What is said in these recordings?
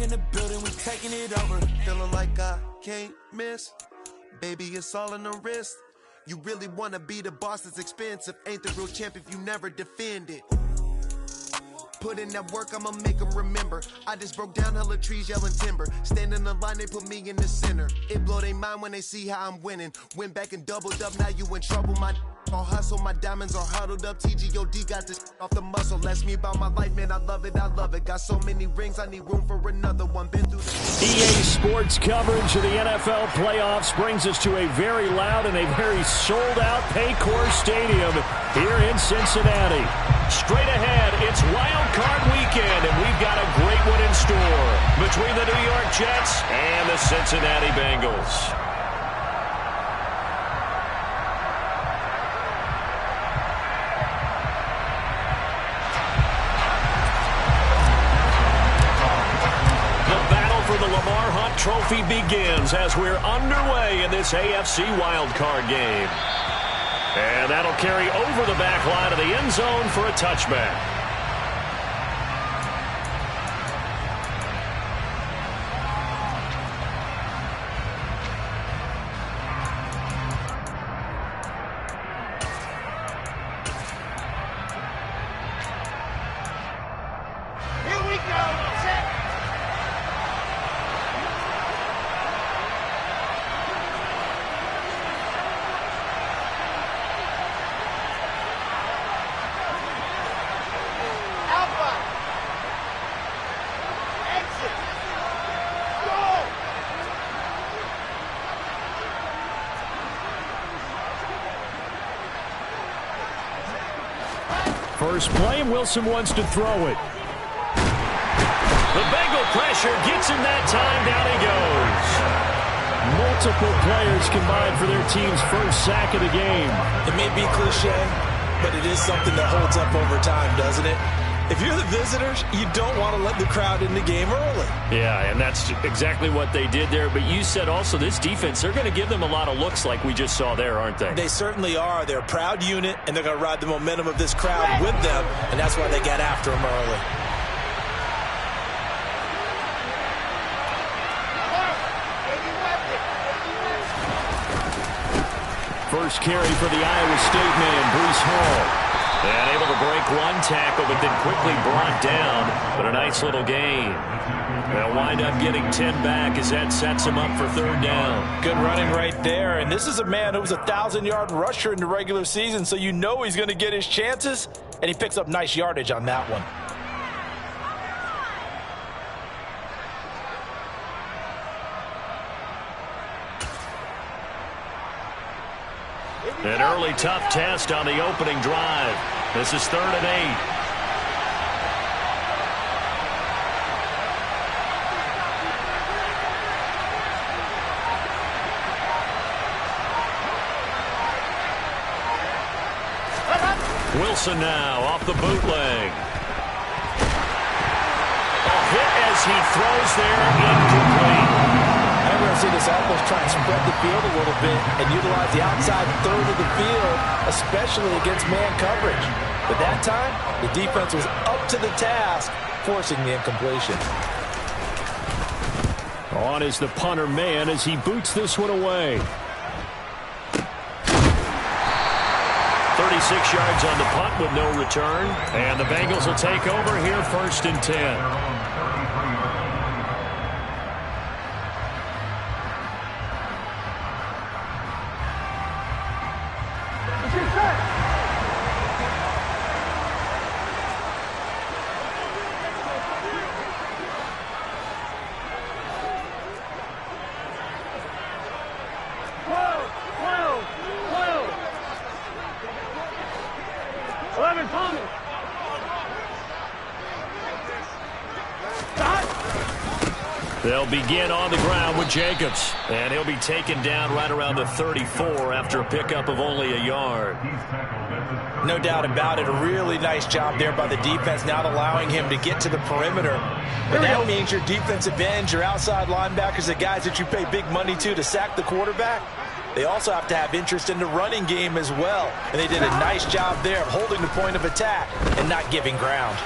in the building, we taking it over. Feeling like I can't miss. Baby, it's all in the wrist. You really wanna be the boss, it's expensive. Ain't the real champ if you never defend it. Put in that work, I'ma make them remember. I just broke down hella trees, yelling timber. Stand in the line, they put me in the center. It blow their mind when they see how I'm winning. Went back and doubled up, now you in trouble. My all hustle, my diamonds are huddled up. TGOD got this off the muscle. Ask me about my life, man, I love it, I love it. Got so many rings, I need room for another one. Been through the EA Sports coverage of the NFL playoffs brings us to a very loud and a very sold-out Paycor Stadium here in Cincinnati. Straight ahead, it's Wild Card Weekend, and we've got a great one in store between the New York Jets and the Cincinnati Bengals. Trophy begins as we're underway in this AFC wildcard game. And that'll carry over the back line of the end zone for a touchback. First play, Wilson wants to throw it. The Bengal pressure gets him that time. Down he goes. Multiple players combined for their team's first sack of the game. It may be cliche, but it is something that holds up over time, doesn't it? If you're the visitors, you don't want to let the crowd in the game early. Yeah, and that's exactly what they did there. But you said also this defense, they're going to give them a lot of looks like we just saw there, aren't they? They certainly are. They're a proud unit, and they're going to ride the momentum of this crowd with them, and that's why they got after them early. First carry for the Iowa State man, Breece Hall. And able to break one tackle, but then quickly brought down. But a nice little gain. They'll wind up getting 10 back as that sets him up for third down. Good running right there. And this is a man who was a 1,000-yard rusher in the regular season, so you know he's going to get his chances. And he picks up nice yardage on that one. An early tough test on the opening drive. This is 3rd and 8. Wilson now off the bootleg. A hit as he throws there, incomplete. I'm going to see this offense try and spread the field a little bit and utilize the outside third of the field, especially against man coverage. But that time, the defense was up to the task, forcing the incompletion. On is the punter man as he boots this one away. 36 yards on the punt with no return. And the Bengals will take over here 1st and 10. They'll begin on the ground with Jacobs, and he'll be taken down right around the 34 after a pickup of only a yard. No doubt about it. A really nice job there by the defense, not allowing him to get to the perimeter. But that means your defensive ends, your outside linebackers, the guys that you pay big money to sack the quarterback, they also have to have interest in the running game as well. And they did a nice job there of holding the point of attack and not giving ground.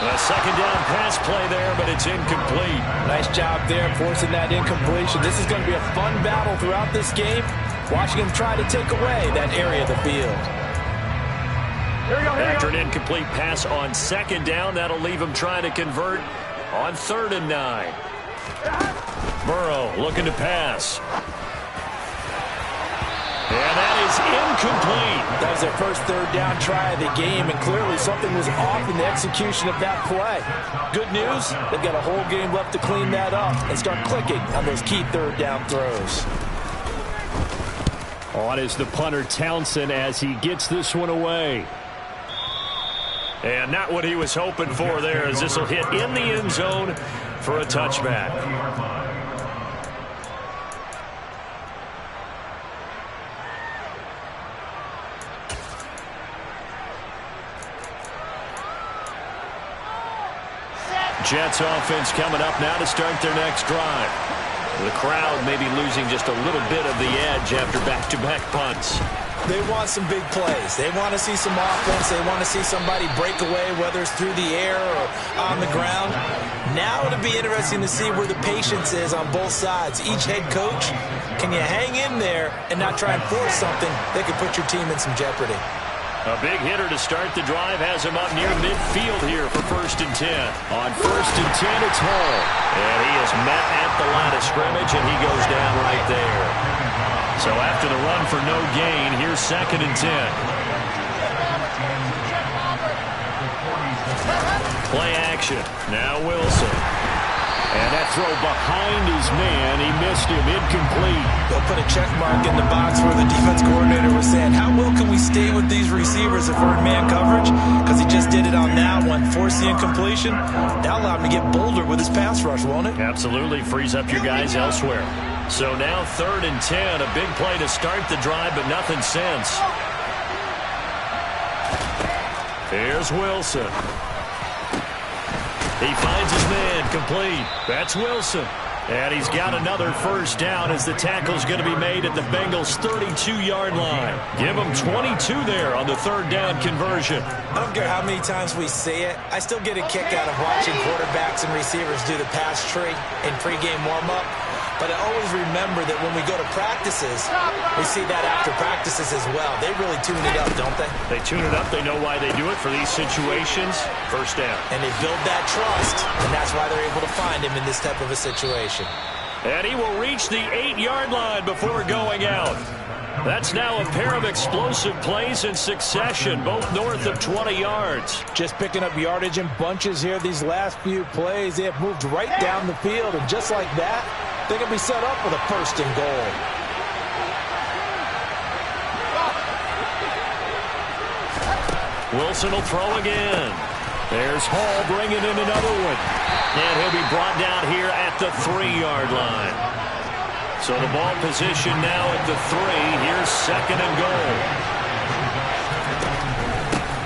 A second down pass play there, but it's incomplete. Nice job there forcing that incompletion. This is going to be a fun battle throughout this game, watching him try to take away that area of the field. After an incomplete pass on second down, that'll leave him trying to convert on 3rd and 9. Burrow looking to pass. And that is incomplete. That was their first 3rd down try of the game, and clearly something was off in the execution of that play. Good news, they've got a whole game left to clean that up and start clicking on those key 3rd down throws. On is the punter Townsend as he gets this one away. And not what he was hoping for there, as this will hit in the end zone for a touchback. Jets offense coming up now to start their next drive. The crowd maybe losing just a little bit of the edge after back-to-back punts. They want some big plays. They want to see some offense. They want to see somebody break away, whether it's through the air or on the ground. Now it'll be interesting to see where the patience is on both sides. Each head coach, can you hang in there and not try and force something that could put your team in some jeopardy? A big hitter to start the drive has him up near midfield here for 1st and 10. On 1st and 10, it's Hall. And he is met at the line of scrimmage, and he goes down right there. So after the run for no gain, here's 2nd and 10. Play action. Now Wilson. And that throw behind his man, he missed him, incomplete. They'll put a check mark in the box where the defense coordinator was saying, how well can we stay with these receivers if we're in man coverage? Because he just did it on that one, forced the incompletion. That'll allow him to get bolder with his pass rush, won't it? Absolutely, frees up your guys elsewhere. So now 3rd and 10, a big play to start the drive, but nothing since. Here's Wilson. He finds his man, complete. That's Wilson. And he's got another 1st down as the tackle's going to be made at the Bengals' 32-yard line. Give them 22 there on the 3rd down conversion. I don't care how many times we say it, I still get a kick out of watching quarterbacks and receivers do the pass tree in pregame warm-up. But I always remember that when we go to practices, we see that after practices as well. They really tune it up, don't they? They tune it up. They know why they do it for these situations. 1st down. And they build that trust, and that's why they're able to find him in this type of a situation. And he will reach the 8-yard line before going out. That's now a pair of explosive plays in succession, both north of 20 yards. Just picking up yardage in bunches here these last few plays. They have moved right down the field, and just like that, they can be set up with a 1st and goal. Wilson will throw again. There's Hall bringing in another one. And he'll be brought down here at the 3-yard line. So the ball position now at the 3. Here's 2nd and goal.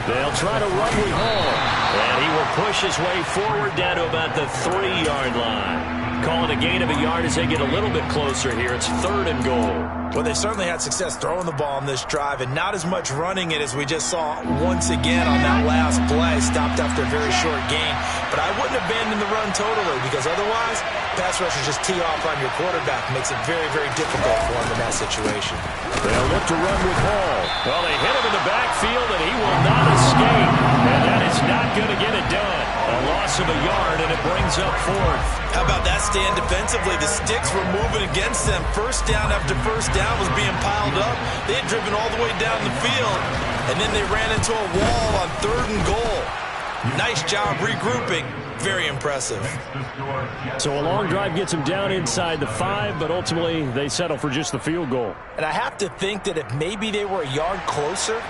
They'll try to run with Hall. And he will push his way forward down to about the 3-yard line. Calling a gain of a yard as they get a little bit closer here. It's 3rd and goal. Well, they certainly had success throwing the ball on this drive, and not as much running it as we just saw once again on that last play. Stopped after a very short gain. But I wouldn't abandon the run totally, because otherwise, pass rushers just tee off on your quarterback. Makes it very, very difficult for him in that situation. They'll look to run with Hall. Well, they hit him in the backfield, and he will not escape. And that is not going to get it done. A loss of a yard, and it brings up 4th. How about that stand defensively? The sticks were moving against them. 1st down after 1st down was being piled up. They had driven all the way down the field, and then they ran into a wall on 3rd and goal. Nice job regrouping. Very impressive. So a long drive gets them down inside the 5, but ultimately they settle for just the field goal. And I have to think that if maybe they were a yard closer,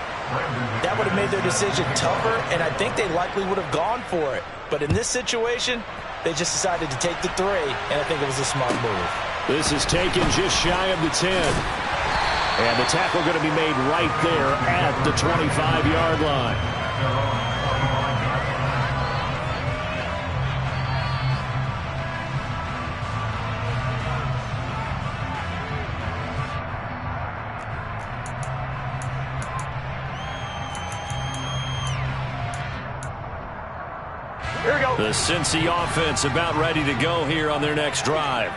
that would have made their decision tougher, and I think they likely would have gone for it. But in this situation, they just decided to take the 3, and I think it was a smart move. This is taken just shy of the 10. And the tackle going to be made right there at the 25-yard line. The Cincy offense about ready to go here on their next drive.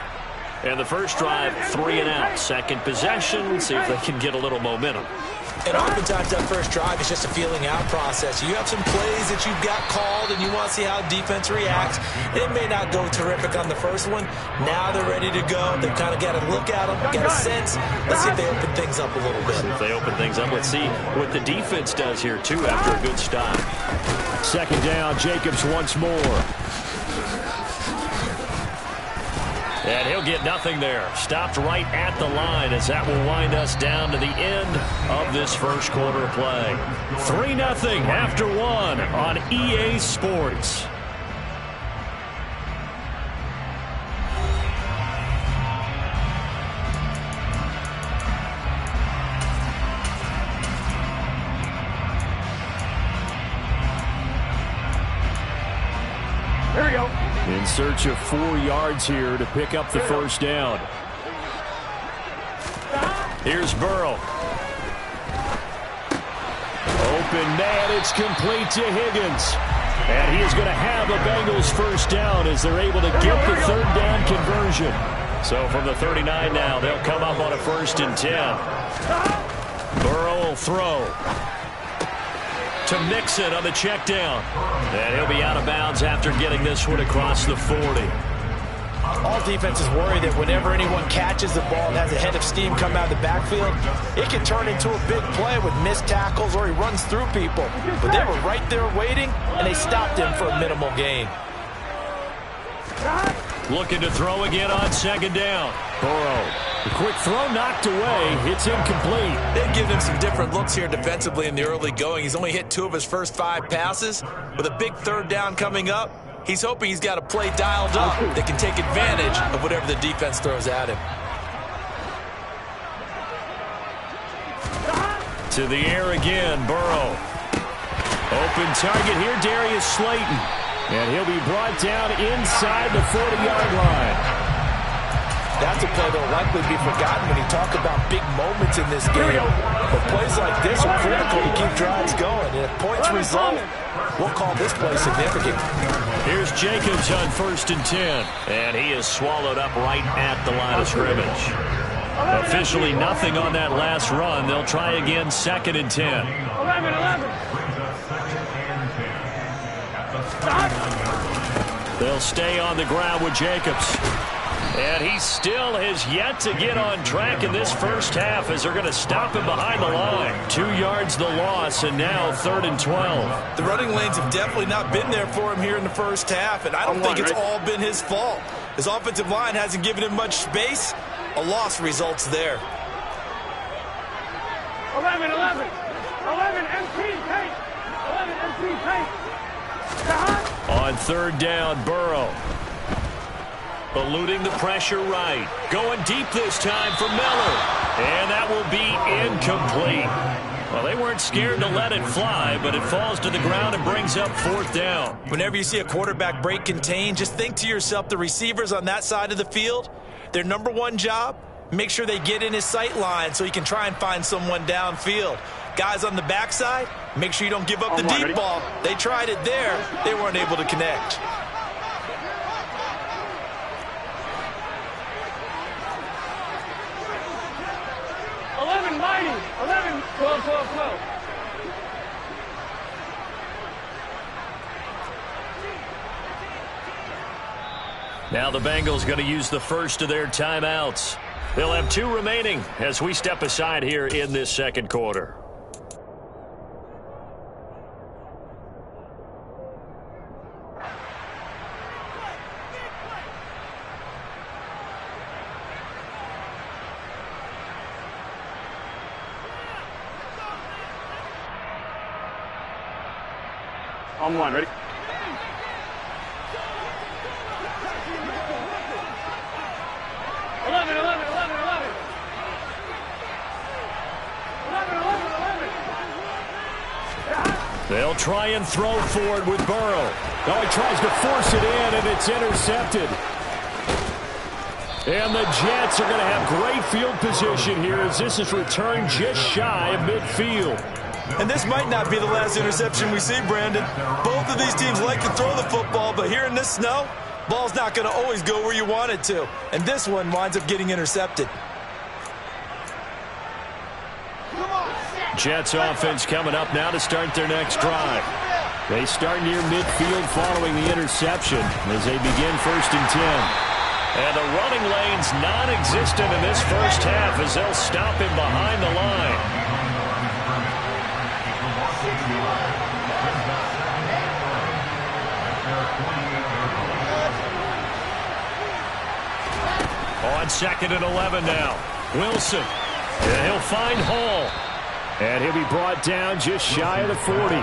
And the first drive, 3 and out. Second possession, see if they can get a little momentum. And oftentimes that first drive is just a feeling out process. You have some plays that you've got called and you want to see how defense reacts. It may not go terrific on the first one. Now they're ready to go. They've kind of got to look at them, got a sense. Let's see if they open things up a little bit. If they open things up, let's see what the defense does here, too, after a good stop. Second down, Jacobs once more. And he'll get nothing there. Stopped right at the line as that will wind us down to the end of this first quarter of play. 3-0 after 1 on EA Sports. Here we go. In search of 4 yards here to pick up the first down. Here's Burrow. Open man, it's complete to Higgins. And he is going to have a Bengals first down as they're able to get the third down conversion. So from the 39 now, they'll come up on a 1st and 10. Burrow will throw to Mixon on the check down. And he'll be out of bounds after getting this one across the 40. All defenses worry that whenever anyone catches the ball and has a head of steam come out of the backfield, it can turn into a big play with missed tackles or he runs through people. But they were right there waiting, and they stopped him for a minimal gain. Looking to throw again on second down. Burrow. The quick throw knocked away. It's incomplete. They've given him some different looks here defensively in the early going. He's only hit 2 of his first 5 passes. With a big third down coming up, he's hoping he's got a play dialed up that can take advantage of whatever the defense throws at him. To the air again, Burrow. Open target here, Darius Slayton. And he'll be brought down inside the 40-yard line. That's a play that will likely be forgotten when you talk about big moments in this game. But plays like this are critical to keep drives going. And if points result, we'll call this play significant. Here's Jacobs on 1st and 10. And he is swallowed up right at the line of scrimmage. Officially nothing on that last run. They'll try again 2nd and 10. 11. They'll stay on the ground with Jacobs. And he still has yet to get on track in this first half as they're going to stop him behind the line. 2 yards the loss, and now 3rd and 12. The running lanes have definitely not been there for him here in the first half, and I don't think it's all been his fault. His offensive line hasn't given him much space. A loss results there. 11, MP, take. 11, MP, take. On 3rd down, Burrow. Eluding the pressure right. Going deep this time for Miller. And that will be incomplete. Well, they weren't scared to let it fly, but it falls to the ground and brings up 4th down. Whenever you see a quarterback break contain, just think to yourself, the receivers on that side of the field, their number 1 job, make sure they get in his sight line so he can try and find someone downfield. Guys on the backside, make sure you don't give up the deep ball. They tried it there. They weren't able to connect. Mighty. 11, 12. Now the Bengals going to use the first of their timeouts. They'll have 2 remaining as we step aside here in this second quarter. On 1, ready? They'll try and throw for it with Burrow. Oh, he tries to force it in, and it's intercepted. And the Jets are going to have great field position here as this is returned just shy of midfield. And this might not be the last interception we see, Brandon. Both of these teams like to throw the football, but here in this snow, ball's not going to always go where you want it to. And this one winds up getting intercepted. Jets offense coming up now to start their next drive. They start near midfield following the interception as they begin 1st and 10. And the running lane's non-existent in this first half as they'll stop him behind the line. On 2nd and 11 now. Wilson. And he'll find Hall. And he'll be brought down just shy of the 40.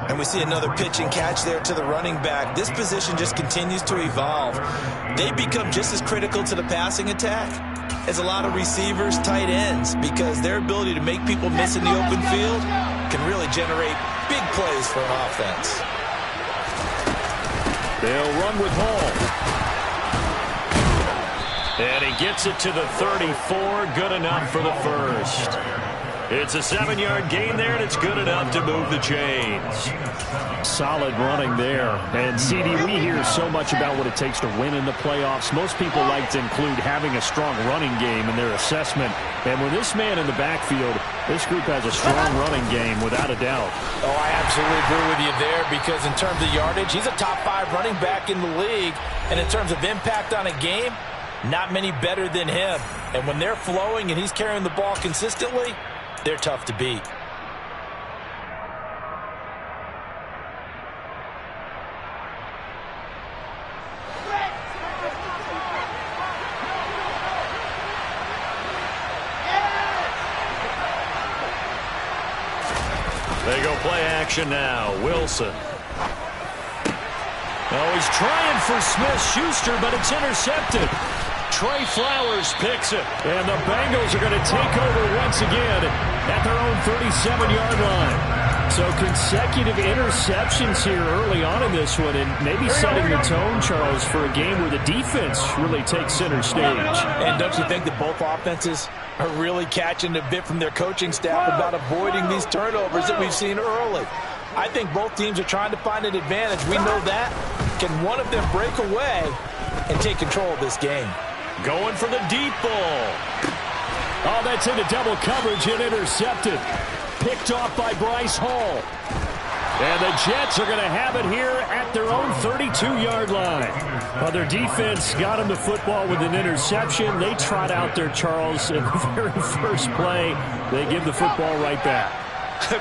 And we see another pitch and catch there to the running back. This position just continues to evolve. They become just as critical to the passing attack as a lot of receivers, tight ends, because their ability to make people miss in the open field can really generate big plays for an offense. They'll run with Hall. And he gets it to the 34. Good enough for the first. It's a 7-yard gain there, and it's good enough to move the chains. Solid running there. And, CD, we hear so much about what it takes to win in the playoffs. Most people like to include having a strong running game in their assessment. And with this man in the backfield, this group has a strong running game without a doubt. Oh, I absolutely agree with you there because in terms of yardage, he's a top 5 running back in the league. And in terms of impact on a game, not many better than him. And when they're flowing and he's carrying the ball consistently, they're tough to beat. They go play action now. Wilson. Oh, he's trying for Smith-Schuster, but it's intercepted. Trey Flowers picks it. And the Bengals are going to take over once again at their own 37-yard line. So consecutive interceptions here early on in this one, and maybe setting the tone, Charles, for a game where the defense really takes center stage. And don't you think that both offenses are really catching a bit from their coaching staff about avoiding these turnovers that we've seen early? I think both teams are trying to find an advantage. We know that. Can one of them break away and take control of this game? Going for the deep ball. Oh, that's into double coverage and intercepted. Picked off by Bryce Hall. And the Jets are going to have it here at their own 32-yard line. Well, their defense got them the football with an interception. They trot out there, Charles, in the very first play. They give the football right back.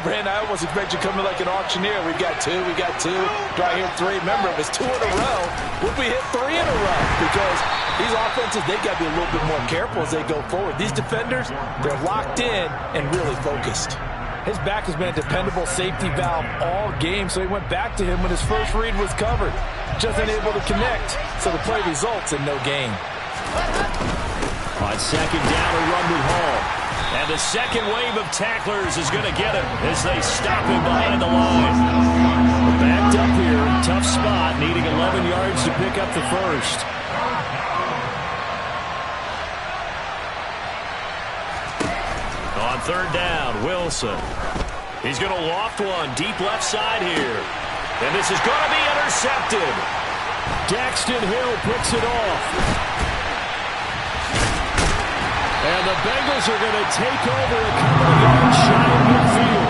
Brandon, I almost expect you coming like an auctioneer. We've got two. Do I hear 3? Remember, if it's 2 in a row, would we hit 3 in a row? Because these offenses, they've got to be a little bit more careful as they go forward. These defenders, they're locked in and really focused. His back has been a dependable safety valve all game, so he went back to him when his first read was covered. Just unable to connect, so the play results in no gain. On 2nd down, a run with Hall. And the second wave of tacklers is going to get him as they stop him behind the line. Backed up here, tough spot, needing 11 yards to pick up the first. On 3rd down, Wilson. He's going to loft one deep left side here. And this is going to be intercepted. Daxton Hill picks it off. And the Bengals are going to take over a couple of yards shy of midfield.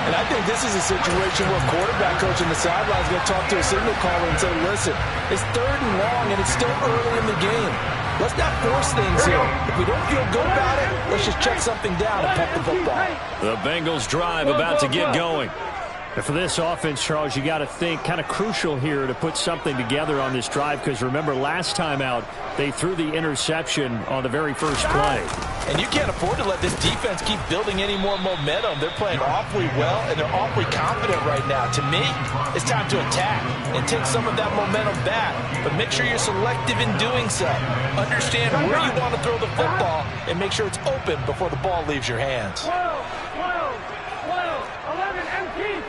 And I think this is a situation where a quarterback coach in the sideline is going to talk to a signal caller and say, listen, it's 3rd and long and it's still early in the game. Let's not force things here. If we don't feel good about it, let's just check something down and pump the football. The Bengals drive about to get going. And for this offense, Charles, you got to think kind of crucial here to put something together on this drive because remember last time out they threw the interception on the very first play. And you can't afford to let this defense keep building any more momentum. They're playing awfully well and they're awfully confident right now. To me, it's time to attack and take some of that momentum back. But make sure you're selective in doing so. Understand where you want to throw the football and make sure it's open before the ball leaves your hands. 11 MP,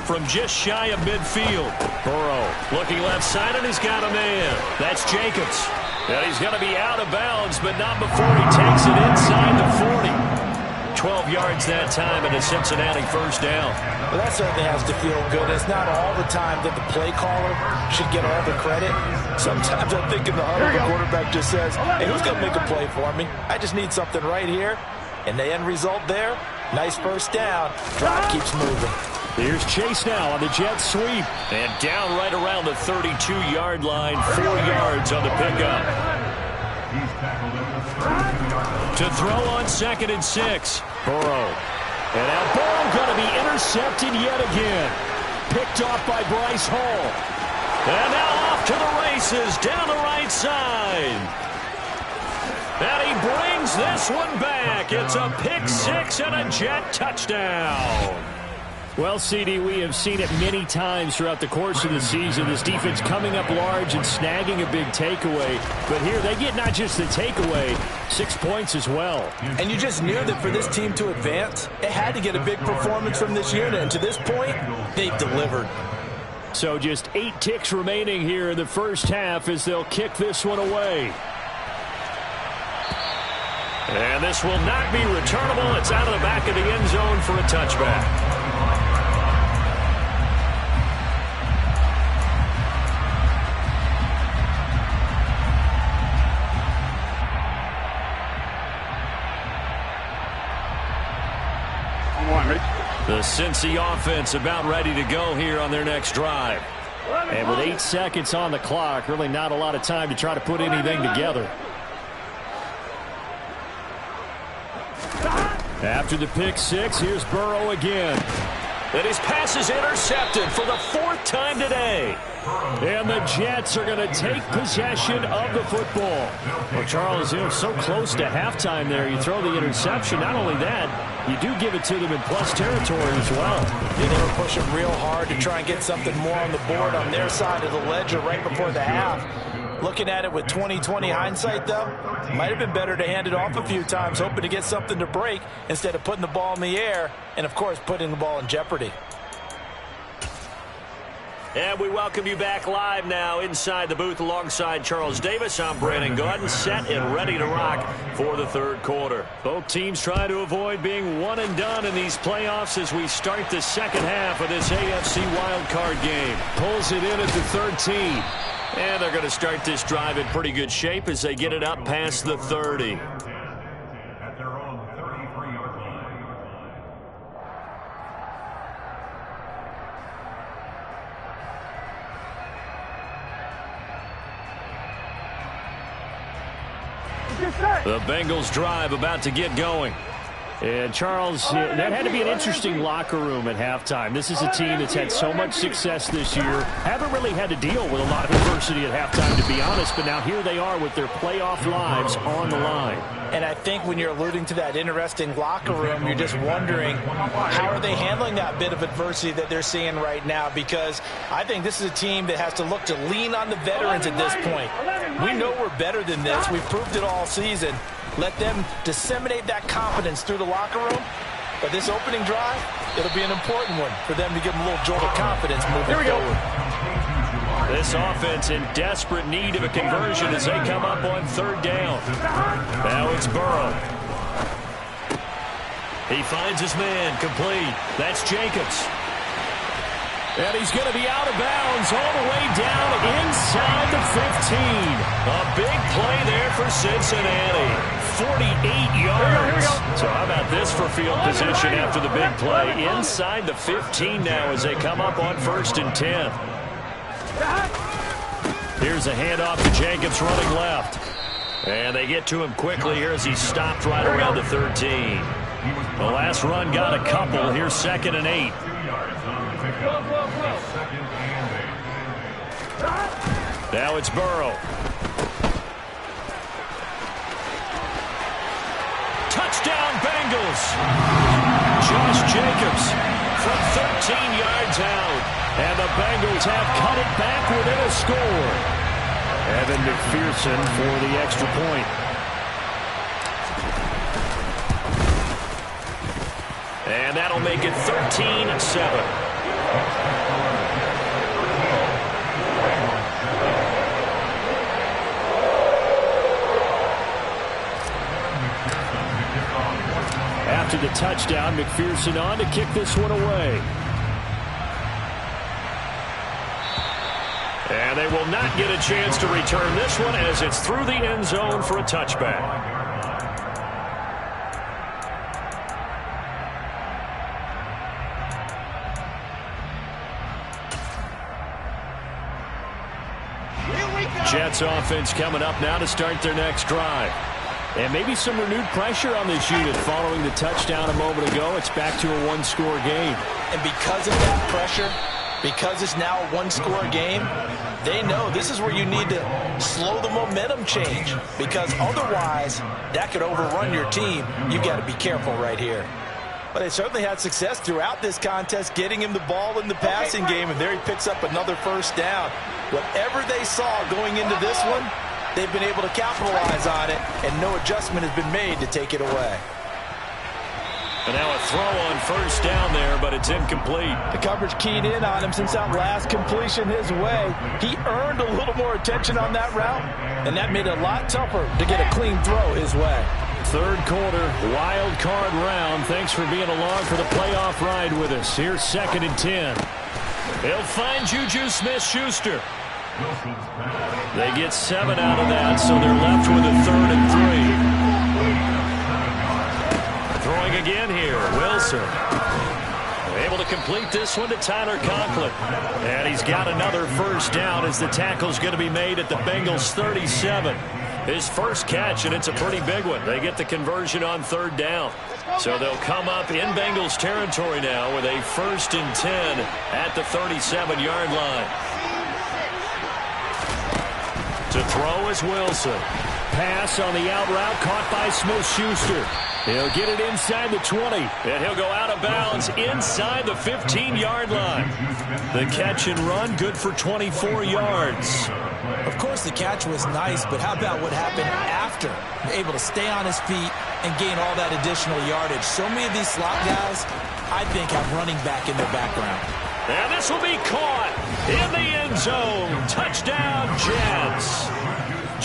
from just shy of midfield. Burrow looking left side, and he's got a man. That's Jacobs. And he's going to be out of bounds, but not before he takes it inside the 40. 12 yards that time and a Cincinnati first down. Well, that certainly has to feel good. It's not all the time that the play caller should get all the credit. Sometimes I think in the huddle, the quarterback just says, hey, who's going to make a play for me? I just need something right here. And the end result there, nice first down. Drive keeps moving. Here's Chase now on the jet sweep. And down right around the 32-yard line, 4 yards on the pickup. To throw on 2nd and 6. Burrow. And now Burrow going to be intercepted yet again. Picked off by Bryce Hall. And now off to the races down the right side. And he brings this one back. It's a pick 6 and a Jet touchdown. Well, CD, we have seen it many times throughout the course of the season. This defense coming up large and snagging a big takeaway. But here they get not just the takeaway, 6 points as well. And you just knew that for this team to advance, it had to get a big performance from this unit. And to this point, they've delivered. So just 8 ticks remaining here in the first half as they'll kick this one away. And this will not be returnable. It's out of the back of the end zone for a touchback. The Cincy offense about ready to go here on their next drive. And with 8 seconds on the clock, really not a lot of time to try to put anything together. After the pick 6, here's Burrow again. And his pass is intercepted for the 4th time today. And the Jets are going to take possession of the football. Well, Charles, so close to halftime there. You throw the interception. Not only that, you do give it to them in plus territory as well. They were pushing real hard to try and get something more on the board on their side of the ledger right before the half. Looking at it with 20/20 hindsight, though, might have been better to hand it off a few times, hoping to get something to break instead of putting the ball in the air and, of course, putting the ball in jeopardy. And we welcome you back live now inside the booth alongside Charles Davis. I'm Brandon Gordon, set and ready to rock for the third quarter. Both teams try to avoid being one and done in these playoffs as we start the second half of this AFC wildcard game. Pulls it in at the 13. And they're going to start this drive in pretty good shape as they get it up past the 30. The Bengals drive about to get going. And, Charles, that had to be an interesting locker room at halftime. This is a team that's had so much success this year. Haven't really had to deal with a lot of adversity at halftime, to be honest. But now here they are with their playoff lives on the line. And I think when you're alluding to that interesting locker room, you're just wondering how are they handling that bit of adversity that they're seeing right now, because I think this is a team that has to look to lean on the veterans at this point. We know we're better than this. We've proved it all season. Let them disseminate that confidence through the locker room. But this opening drive, it'll be an important one for them to give them a little jolt of confidence moving forward. This offense in desperate need of a conversion as they come up on 3rd down. Now it's Burrow. He finds his man complete. That's Jacobs. And he's going to be out of bounds all the way down inside the 15. A big play there for Cincinnati. 48 yards. So how about this for field position after the big play? Inside the 15 now as they come up on 1st and 10. Here's a handoff to Jacobs running left. And they get to him quickly here as he's stopped right around the 13. The last run got a couple. Here's 2nd and 8. Now it's Burrow. Touchdown Bengals. Josh Jacobs from 13 yards out. And the Bengals have cut it back within a score. Evan McPherson for the extra point. And that'll make it 13-7. after the touchdown. McPherson on to kick this one away. And they will not get a chance to return this one as it's through the end zone for a touchback. Jets offense coming up now to start their next drive. And maybe some renewed pressure on this unit following the touchdown a moment ago. It's back to a one-score game. And because of that pressure, because it's now a one-score game, they know this is where you need to slow the momentum change, because otherwise that could overrun your team. You've got to be careful right here. But they certainly had success throughout this contest getting him the ball in the passing game, and there he picks up another first down. Whatever they saw going into this one, they've been able to capitalize on it, and no adjustment has been made to take it away. And now a throw on first down there, but it's incomplete. The coverage keyed in on him since that last completion his way. He earned a little more attention on that route, and that made it a lot tougher to get a clean throw his way. Third quarter, wild card round. Thanks for being along for the playoff ride with us. Here's 2nd and 10. They'll find Juju Smith-Schuster. They get 7 out of that, so they're left with a 3rd and 3. Throwing again here, Wilson. Able to complete this one to Tyler Conklin. And he's got another first down as the tackle's going to be made at the Bengals 37. His first catch, and it's a pretty big one. They get the conversion on 3rd down. So they'll come up in Bengals territory now with a 1st and 10 at the 37-yard line. To throw is Wilson. Pass on the out route caught by Smith-Schuster. He'll get it inside the 20, and he'll go out of bounds inside the 15-yard line. The catch and run good for 24 yards. Of course, the catch was nice, but how about what happened after? Able to stay on his feet and gain all that additional yardage. So many of these slot guys, I think, have running back in their background. And this will be caught in the end zone. Touchdown, Jets.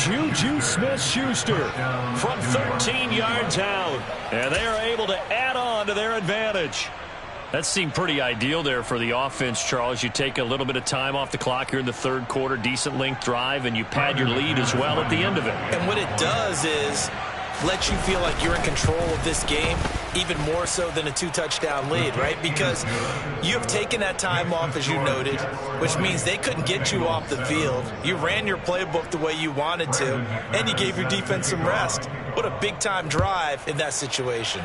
Juju Smith-Schuster from 13 yards out. And they are able to add on to their advantage. That seemed pretty ideal there for the offense, Charles. You take a little bit of time off the clock here in the third quarter, decent length drive, and you pad your lead as well at the end of it. And what it does is let you feel like you're in control of this game, even more so than a 2-touchdown lead, right? Because you have taken that time off, as you noted, which means they couldn't get you off the field. You ran your playbook the way you wanted to, and you gave your defense some rest. What a big-time drive in that situation.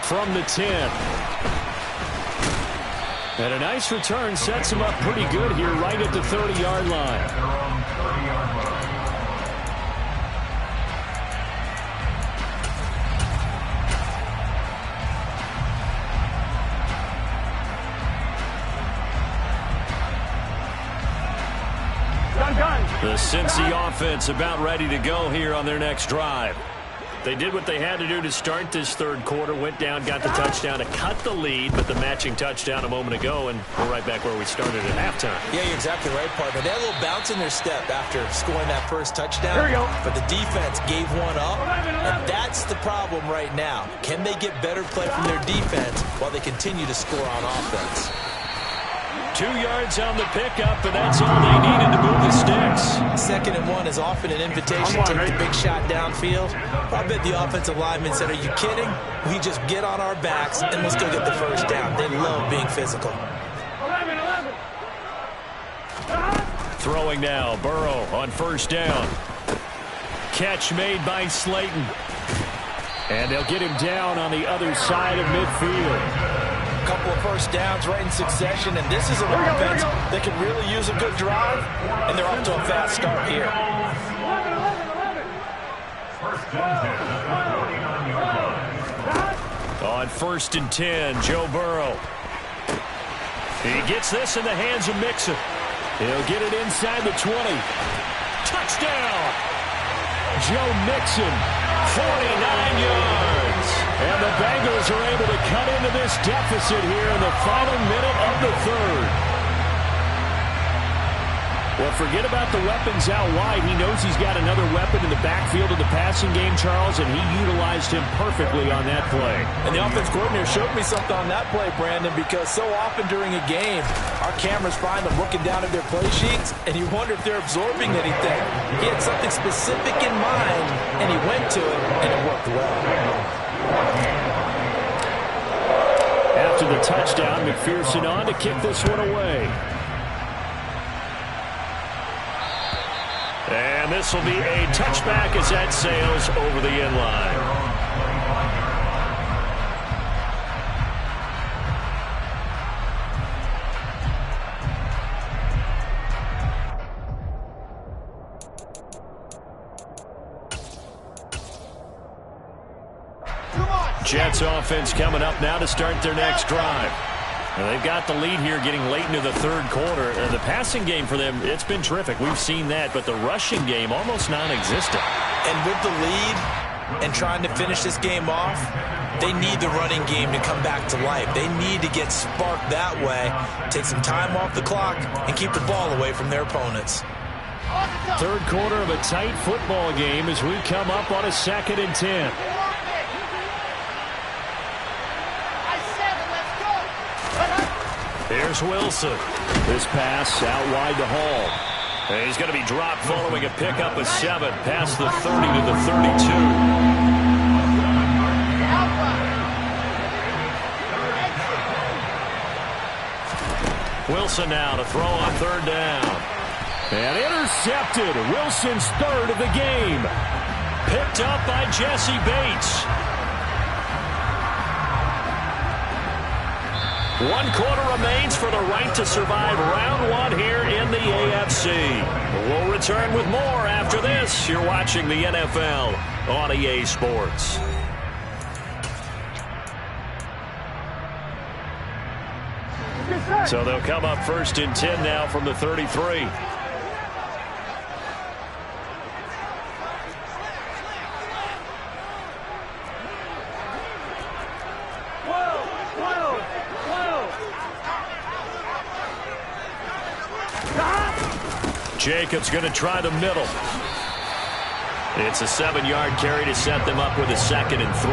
From the 10. And a nice return sets him up pretty good here right at the 30-yard line. The Cincy offense about ready to go here on their next drive. They did what they had to do to start this third quarter, went down, got the touchdown to cut the lead, but the matching touchdown a moment ago, and we're right back where we started at halftime. Yeah, you're exactly right, partner. They had a little bounce in their step after scoring that first touchdown, Here we go. but the defense gave one up, and that's the problem right now. Can they get better play from their defense while they continue to score on offense? 2 yards on the pickup, and that's all they needed to move the sticks. 2nd and 1 is often an invitation to take the big shot downfield. I bet the offensive lineman said, are you kidding? We just get on our backs and let's go get the first down. They love being physical. 11. Throwing now, Burrow on first down. Catch made by Slayton. And they'll get him down on the other side of midfield. Couple of first downs right in succession, and this is an offense that can really use a good drive, and they're off to a fast start here. 11. On 1st and 10, Joe Burrow. He gets this in the hands of Mixon. He'll get it inside the 20. Touchdown! Joe Mixon, 49 yards. And the Bengals are able to cut into this deficit here in the final minute of the third. Well, forget about the weapons out wide. He knows he's got another weapon in the backfield of the passing game, Charles, and he utilized him perfectly on that play. And the offense coordinator showed me something on that play, Brandon, because so often during a game, our cameras find them looking down at their play sheets, and you wonder if they're absorbing anything. He had something specific in mind, and he went to it, and it worked well. After the touchdown, McPherson on to kick this one away. And this will be a touchback as that sails over the end line. Jets offense coming up now to start their next drive. Now they've got the lead here getting late into the third quarter. The passing game for them, it's been terrific. We've seen that, but the rushing game almost non-existent. And with the lead and trying to finish this game off, they need the running game to come back to life. They need to get sparked that way, take some time off the clock, and keep the ball away from their opponents. Third quarter of a tight football game as we come up on a 2nd and 10. Here's Wilson. This pass out wide to Hall. And he's going to be dropped following a pickup of 7 past the 30 to the 32. Wilson now to throw on 3rd down. And intercepted. Wilson's 3rd of the game. Picked up by Jesse Bates. 1 quarter remains for the right to survive round 1 here in the AFC. We'll return with more after this. You're watching the NFL on EA Sports. So they'll come up 1st and 10 now from the 33. Jacobs going to try the middle. It's a 7-yard carry to set them up with a 2nd and 3.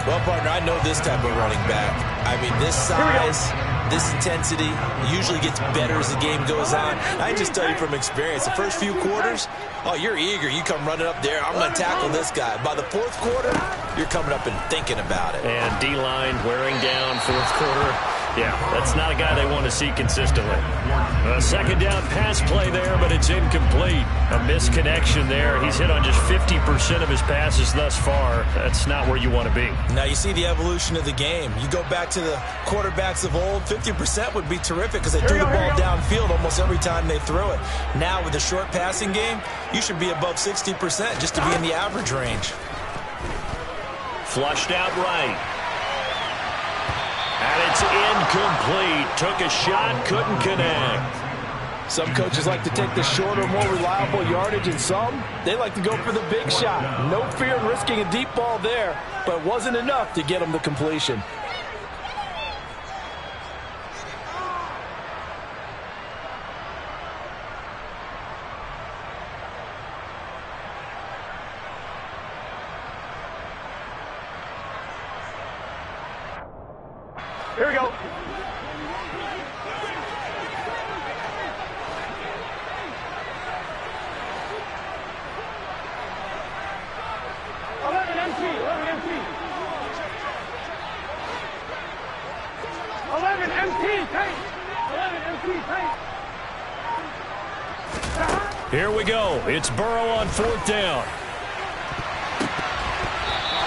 Well, partner, I know this type of running back. I mean, this size, this intensity usually gets better as the game goes on. I just tell you from experience, the first few quarters, oh, you're eager. You come running up there. I'm going to tackle this guy. By the 4th quarter, you're coming up and thinking about it. And D-line wearing down 4th quarter. Yeah, that's not a guy they want to see consistently. A 2nd down pass play there, but it's incomplete. A misconnection there. He's hit on just 50% of his passes thus far. That's not where you want to be. Now you see the evolution of the game. You go back to the quarterbacks of old, 50% would be terrific because they threw the ball downfield almost every time they threw it. Now with the short passing game, you should be above 60% just to be in the average range. Flushed out right. And it's incomplete. Took a shot, couldn't connect. Some coaches like to take the shorter, more reliable yardage, and some, they like to go for the big shot. No fear in risking a deep ball there, but it wasn't enough to get them the completion. Here we go. Here we go. It's Burrow on 4th down.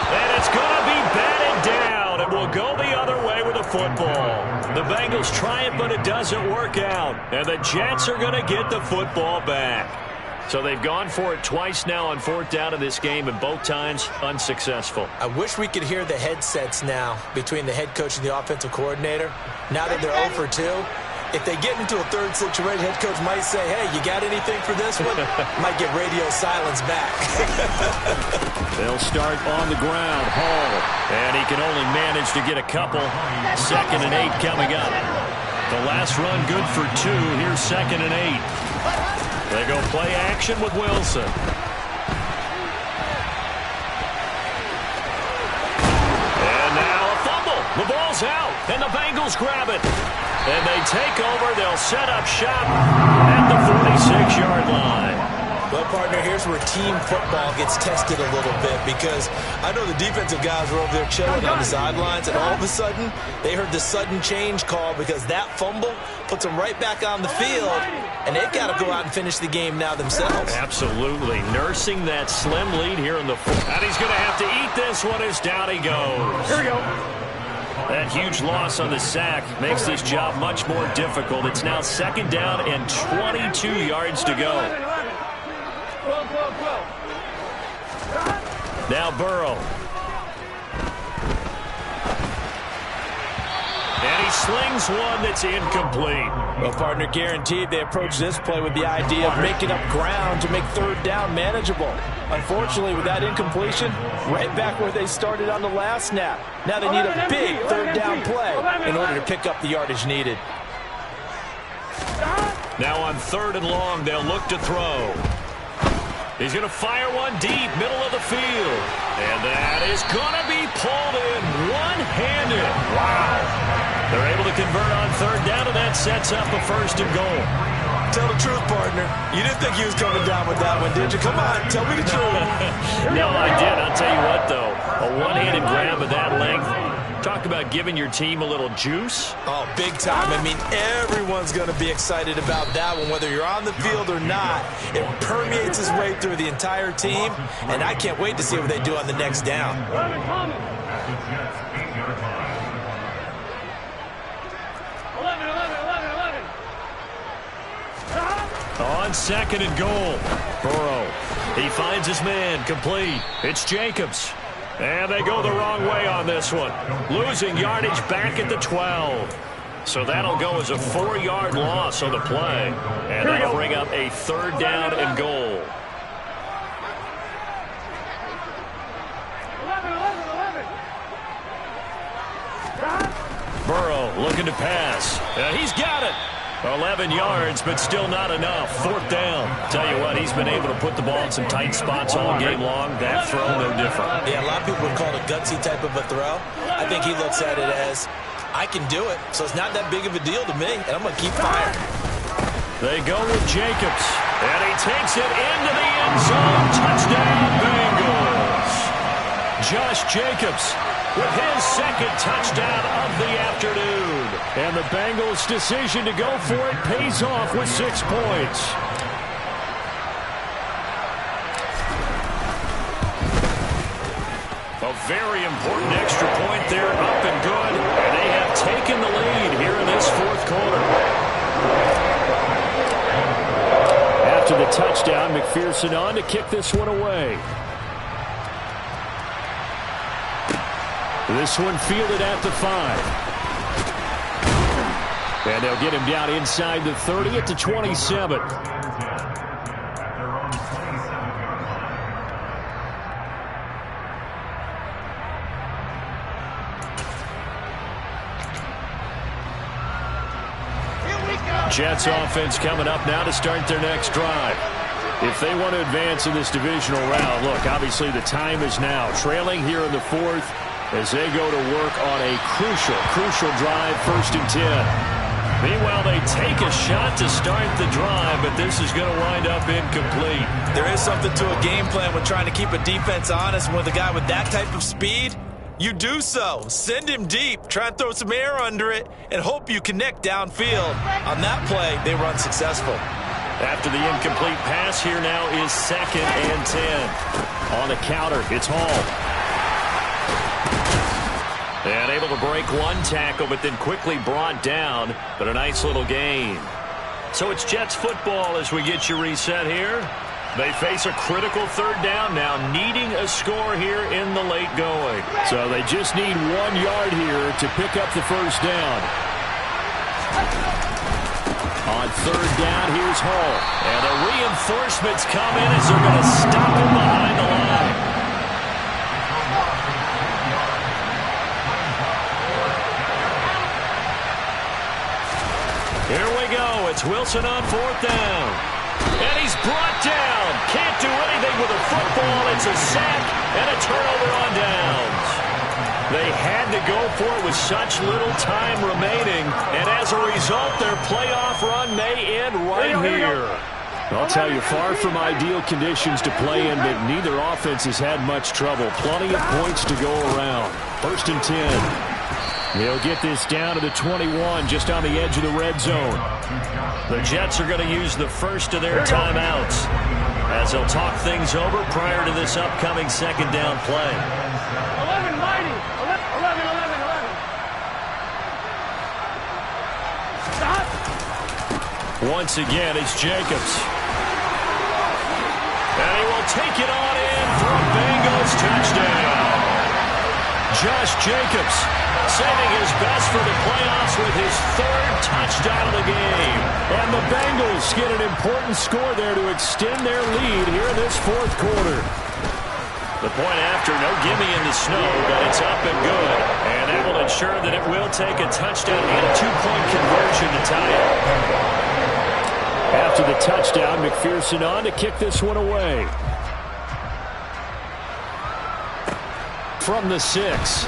And it's going to be batted down. It will go the other way with the football. The Bengals try it, but it doesn't work out. And the Jets are going to get the football back. So they've gone for it twice now on 4th down in this game, and both times unsuccessful. I wish we could hear the headsets now between the head coach and the offensive coordinator. Now that they're 0 for 2, if they get into a 3rd situation, head coach might say, hey, you got anything for this one? Might get radio silence back. They'll start on the ground. Hall. And he can only manage to get a couple. 2nd and 8 coming up. The last run good for 2. Here's 2nd and 8. Play action with Wilson. And now a fumble. The ball's out, and the Bengals grab it. And they take over. They'll set up shop at the 46-yard line. Well, partner, here's where team football gets tested a little bit, because I know the defensive guys were over there chilling on the sidelines, and all of a sudden, they heard the sudden change call because that fumble puts them right back on the field, and they've got to go out and finish the game now themselves. Absolutely. Nursing that slim lead here in the fourth. And he's going to have to eat this one as down he goes. Here we go. That huge loss on the sack makes this job much more difficult. It's now 2nd down and 22 yards to go. 12. Now Burrow. And he slings one that's incomplete. Well, partner, guaranteed they approach this play with the idea of making up ground to make 3rd down manageable. Unfortunately, with that incompletion, right back where they started on the last snap. Now they need a big 3rd down play in order to pick up the yardage needed. Now on 3rd and long, they'll look to throw. He's going to fire one deep, middle of the field. And that is going to be pulled in one-handed. Wow. They're able to convert on 3rd down, and that sets up a 1st and goal. Tell the truth, partner. You didn't think he was coming down with that one, did you? Come on, tell me the truth. No, I did. I'll tell you what, though. A one-handed grab of that length. Talk about giving your team a little juice. Oh, big time. I mean, everyone's going to be excited about that one, whether you're on the field or not. It permeates its way through the entire team, and I can't wait to see what they do on the next down. 11. On 2nd and goal. Burrow. He finds his man. Complete. It's Jacobs. And they go the wrong way on this one. Losing yardage back at the 12. So that'll go as a 4-yard loss on the play. And that'll bring up a 3rd down and goal. 11. Burrow looking to pass. He's got it. 11 yards, but still not enough. 4th down. Tell you what, he's been able to put the ball in some tight spots all game long. That throw, no different. Yeah, a lot of people would call it a gutsy type of a throw. I think he looks at it as, I can do it, so it's not that big of a deal to me, and I'm going to keep firing. They go with Jacobs, and he takes it into the end zone. Touchdown, Bengals. Josh Jacobs with his 2nd touchdown of the afternoon. And the Bengals' decision to go for it pays off with 6 points. A very important extra point there, up and good. And they have taken the lead here in this 4th quarter. After the touchdown, McPherson on to kick this one away. This one fielded at the 5. And they'll get him down inside the 30 at the 27. Jets offense coming up now to start their next drive. If they want to advance in this divisional round, look, obviously the time is now. Trailing here in the 4th as they go to work on a crucial drive, 1st and 10. Meanwhile, they take a shot to start the drive, but this is going to wind up incomplete. There is something to a game plan with trying to keep a defense honest. With a guy with that type of speed, you do so. Send him deep, try and throw some air under it, and hope you connect downfield. On that play, they were unsuccessful. After the incomplete pass, here now is 2nd and 10. On the counter, it's Hall. And able to break one tackle, but then quickly brought down. But a nice little gain. So it's Jets football as we get you reset here. They face a critical 3rd down now, needing a score here in the late going. So they just need 1 yard here to pick up the 1st down. On 3rd down, here's Hall. And the reinforcements come in as they're going to stop him behind the line. Here we go. It's Wilson on 4th down. And he's brought It's a sack and a turnover on downs. They had to go for it with such little time remaining, and as a result, their playoff run may end right here. I'll tell you, far from ideal conditions to play in, but neither offense has had much trouble. Plenty of points to go around. 1st and 10. They'll get this down to the 21, just on the edge of the red zone. The Jets are going to use the first of their timeouts as they'll talk things over prior to this upcoming 2nd down play. 11, mighty. 11. Stop. Once again, it's Jacobs. And he will take it on in for a Bengals touchdown. Josh Jacobs saving his best for the playoffs with his 3rd touchdown of the game. And the Bengals get an important score there to extend their lead here in this 4th quarter. The point after, no gimme in the snow, but it's up and good. And that will ensure that it will take a touchdown and a 2-point conversion to tie it. After the touchdown, McPherson on to kick this one away. From the 6.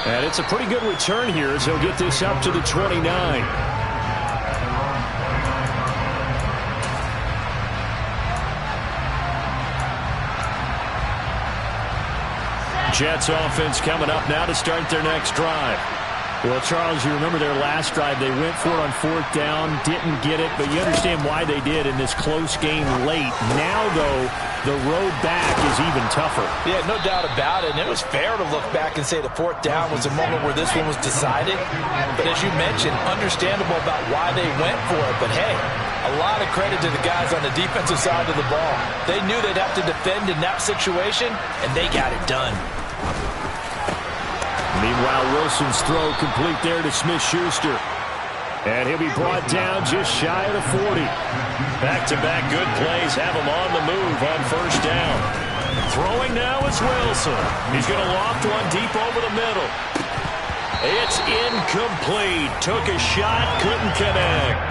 And it's a pretty good return here as he'll get this up to the 29. Jets offense coming up now to start their next drive. Well, Charles, you remember their last drive. They went for it on 4th down, didn't get it, but you understand why they did in this close game late. Now, though, the road back is even tougher. Yeah, no doubt about it. And it was fair to look back and say the 4th down was a moment where this one was decided. But as you mentioned, understandable about why they went for it. But, hey, a lot of credit to the guys on the defensive side of the ball. They knew they'd have to defend in that situation, and they got it done. Meanwhile, Wilson's throw complete there to Smith-Schuster. And he'll be brought down just shy of the 40. Back-to-back good plays have him on the move on 1st down. Throwing now is Wilson. He's going to loft one deep over the middle. It's incomplete. Took a shot, couldn't connect.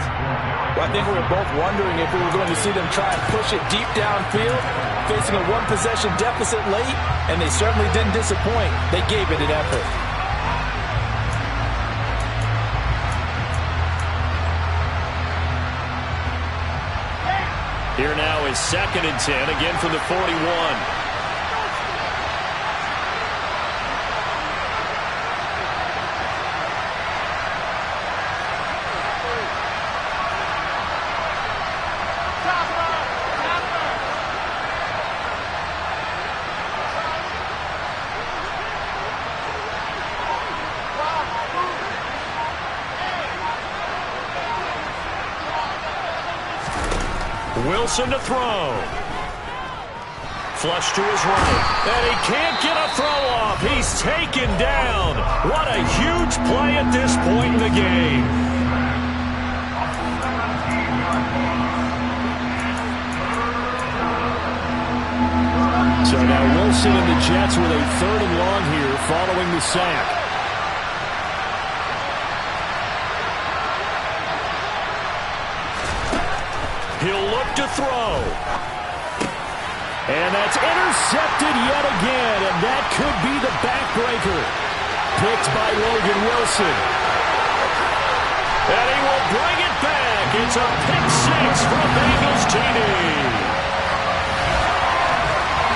Well, I think we were both wondering if we were going to see them try and push it deep downfield, facing a 1-possession deficit late, and they certainly didn't disappoint. They gave it an effort. Here now is 2nd and 10, again from the 41. Wilson to throw. Flush to his right. And he can't get a throw off. He's taken down. What a huge play at this point in the game. So now Wilson and the Jets with a 3rd and long here following the sack. He'll look to throw. And that's intercepted yet again, and that could be the backbreaker. Picked by Logan Wilson. And he will bring it back. It's a pick 6 from Bengals TD.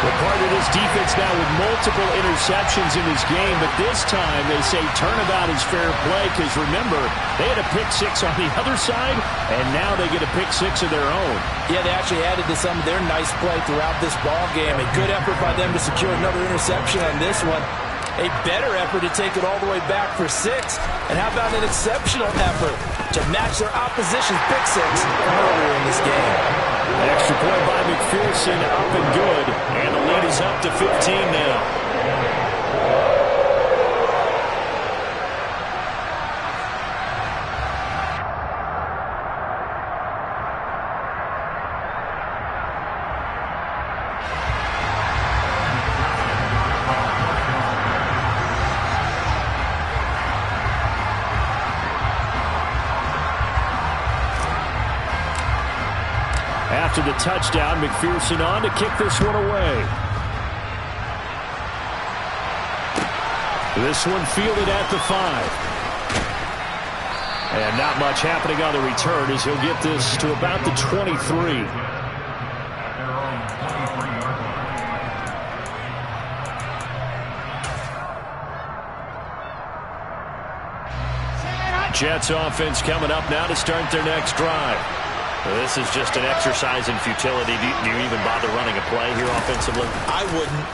Well, part of this defense now with multiple interceptions in this game, but this time they say turnabout is fair play because, remember, they had a pick 6 on the other side, and now they get a pick 6 of their own. Yeah, they actually added to some of their nice play throughout this ball game. A good effort by them to secure another interception on this one. A better effort to take it all the way back for 6. And how about an exceptional effort to match their opposition's pick 6 from earlier in this game. Extra point by McPherson, up and good. And the lead is up to 15 now. After the touchdown, McPherson on to kick this one away. This one fielded at the 5. And not much happening on the return as he'll get this to about the 23. Jets offense coming up now to start their next drive. This is just an exercise in futility. Do you even bother running a play here offensively? I wouldn't,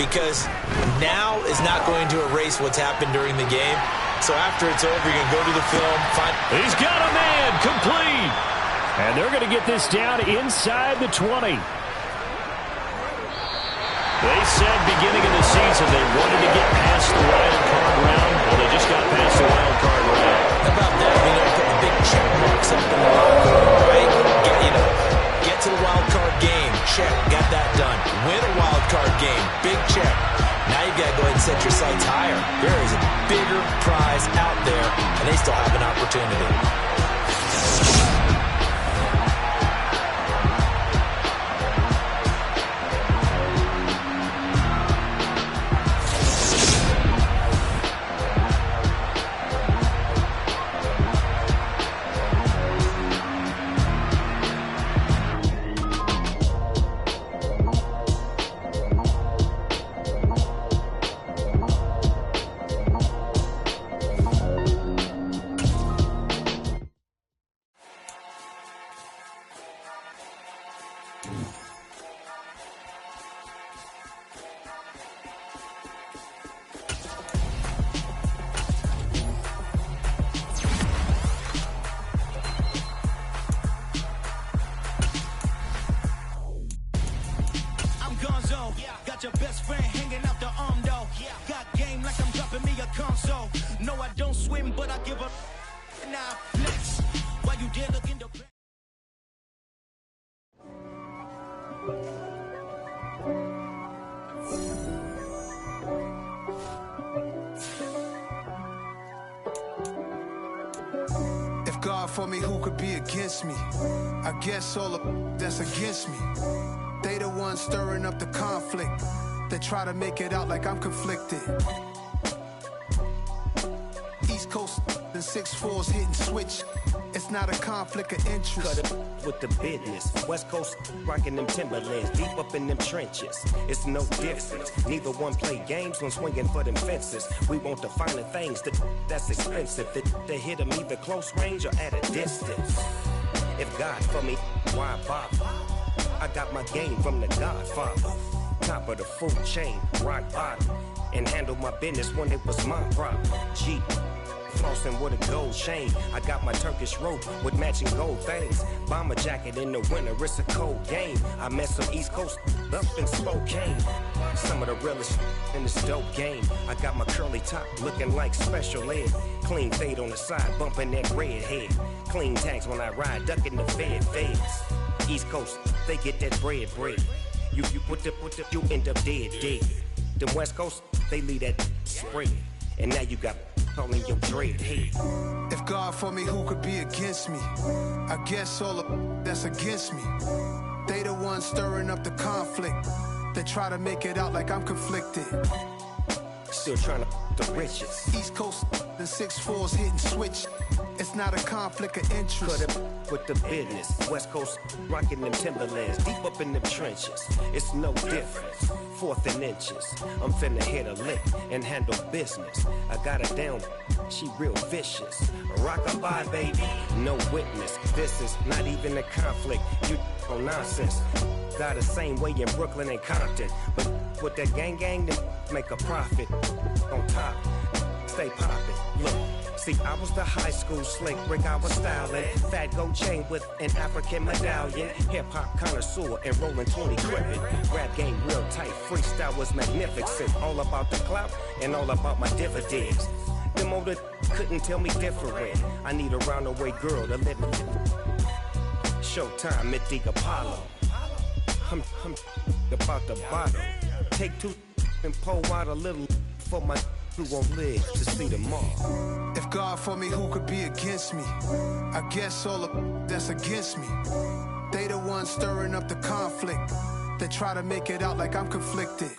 because now is not going to erase what's happened during the game. So after it's over, you can go to the film. He's got a man, complete. And they're going to get this down inside the 20. They said beginning of the season they wanted to get past the wild card round. Well, they just got past the wild card round. How about that? We know, put the big check marks up in the locker room, right? Get to the wild card game. Check. Got that done. Win a wild card game. Big check. Now you got to go ahead and set your sights higher. There is a bigger prize out there, and they still have an opportunity. Your best friend hanging out the arm though. Got game like I'm dropping me a console. No, I don't swim, but I give a now flex. While you dare look in the If God for me, who could be against me? I guess all of that's against me. They the ones stirring up the conflict. They try to make it out like I'm conflicted. East Coast and 6'4's hitting switch. It's not a conflict of interest. Cut it with the business. West Coast rocking them Timberlands, deep up in them trenches. It's no difference. Neither one play games when swinging for them fences. We want the finer things that's expensive. That hit them either close range or at a distance. If God for me, why bother? I got my game from the Godfather. Top of the food chain, rock bottom. And handle my business when it was my problem. G, flossing with a gold chain. I got my Turkish rope with matching gold things. Bomber jacket in the winter, it's a cold game. I met some East Coast up in Spokane. Some of the realest in this dope game. I got my curly top looking like special ed. Clean fade on the side, bumping that red head. Clean tags when I ride, ducking the feds. East Coast, they get that bread. You you end up dead. Them West Coast, they leave that spread. And now you got calling your dread head. If God for me, who could be against me? I guess all of that's against me. They the ones stirring up the conflict. They try to make it out like I'm conflicted. Still trying to the riches. East Coast and 6'4's hitting switch. It's not a conflict of interest. Cut it with the business. West Coast rocking them Timberlands, deep up in them trenches. It's no difference. 4th and inches. I'm finna hit a lick and handle business. I got her down. She real vicious. Rock-a-bye, baby. No witness. This is not even a conflict. You on nonsense. Got the same way in Brooklyn and Compton. But with that gang, then make a profit. On top, stay poppin'. Look, see, I was the high school slick brick I was styling. Fat gold chain with an African medallion. Hip-hop connoisseur and rolling 20 cribbin'. Rap game real tight, freestyle was magnificent. All about the clout and all about my dividends. Them older couldn't tell me different. I need a roundaway girl to live with. Showtime, Mythic Apollo. I'm about the bottle. Take 2 and pour out a little for my who won't live to see tomorrow. If God for me, who could be against me? I guess all the that's against me. They the ones stirring up the conflict. They try to make it out like I'm conflicted.